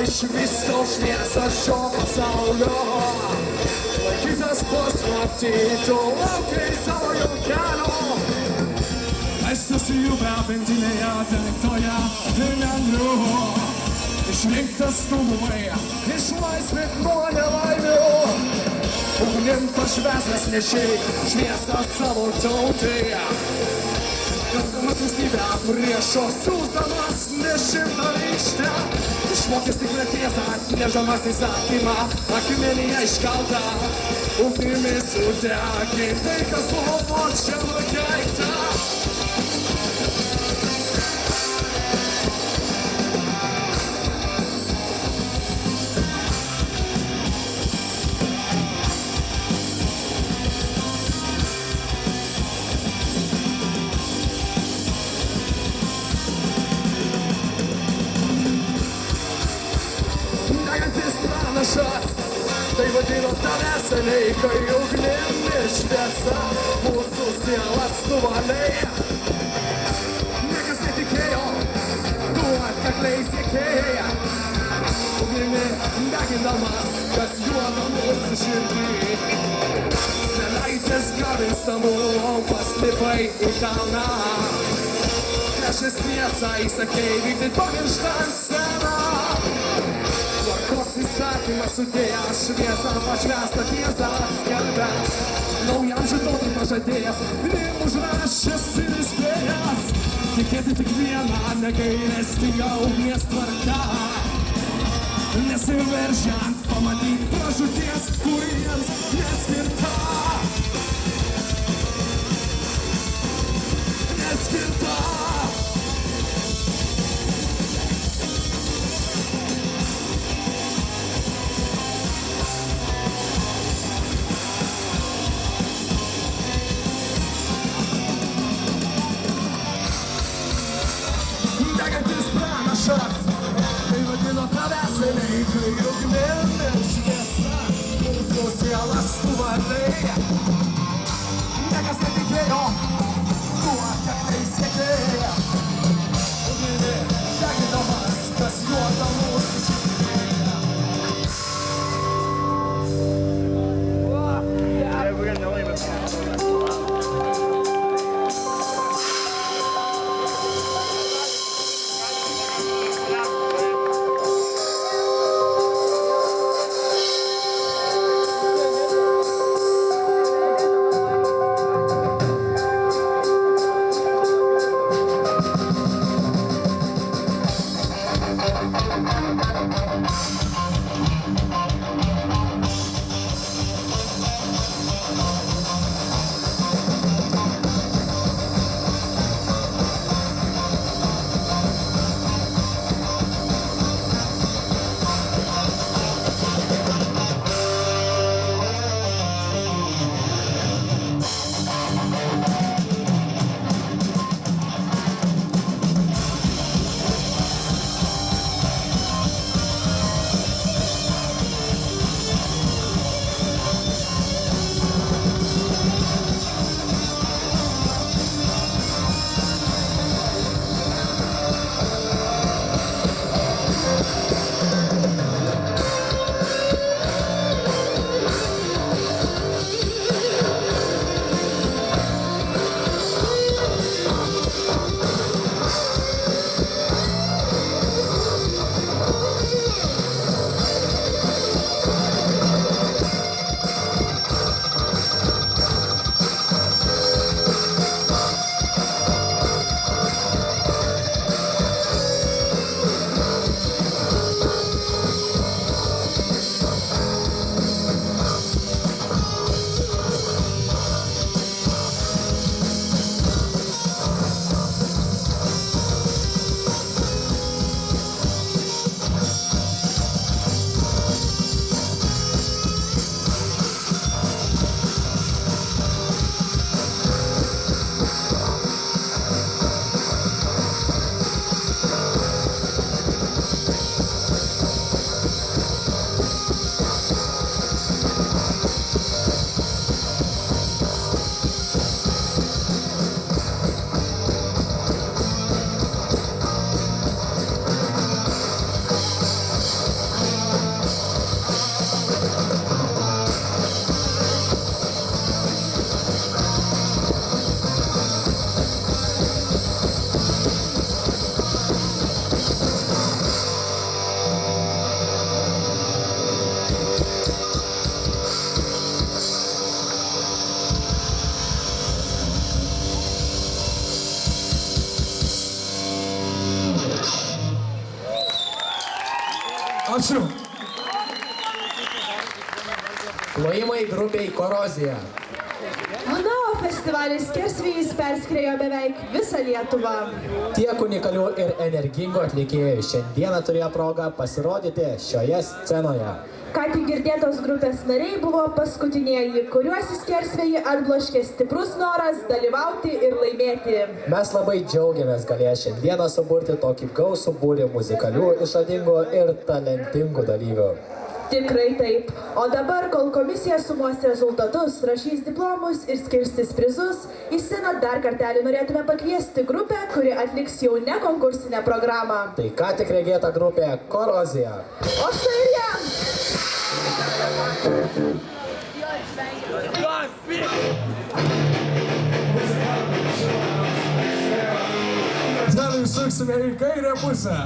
iš viso šviesą šio pasaulio. Laikytas paslaptytų laukai savo jau kelio. Leistas į upę pintinėje dengtoje lengviu. Išrinktas tobulai, išlaisvink nuo nelaimių. Ugnim pašvesęs nešiai šviesą savo tautai. Kaldamas valstybę priešo siūsdamas nešimtą rykštę. Išmokęs tik netiesą, atnežamas įsakymą, akmenyje iškaltą. Ugnimi sudegink tai, kas buvo čia nukeikta. Tai vadino tave seniai, kai ugnimi šviesa mūsų sielas nuvalė. Niekas netikėjo, tu atkakliai siekėja. Ugnimi deginamas, kas juoda mūsų širdį. Neleidęs gavinstamų, paslipai į kalną. Priešais tiesą įsakei vykdyt pamirštą sceną. Tvarkos įstatymas sudėjęs šviesą, pašvestą tiesą skelbęs. Naujam žydotui pažadėjęs, lim užrašęs ir įspėjęs. Tikėti tik vieną negailestingą ugnies tvarką. Nesiveržiant pamatyt pražūties, kuriems neskirta. Neskirta. Tai vadino tave seniai, kai ugnimi šviesa mūsų sielas nuvalė. Niekas netikėjo, tuo atkakliai siekėja. Ugnimi deginamas, kas juoda mūsų širdį. Ačiū. Plojimai grupiai Korozija. Na, o festivalis Skersvėjis perskriejo beveik visą Lietuvą. Tiek unikalių ir energingų atlikėjų šiandieną turėjo progą pasirodyti šioje scenoje. Ką tik girdėtos grupės nariai buvo paskutinieji, kuriuos į Skersvėjį atbloškė stiprus noras dalyvauti ir laimėti. Mes labai džiaugiamės galėję šiandieną suburti tokį gausų būrį muzikalių, išradingų ir talentingų dalyvių. Tikrai taip. O dabar, kol komisija sumuos rezultatus, rašys diplomus ir skirstys prizus, į sceną dar kartelį norėtume pakviesti grupę, kuri atliks jau ne konkursinę programą. Tai ką tik regėta grupė Korozija. O štai ir jie! Dar užsuksime į kairę pusę.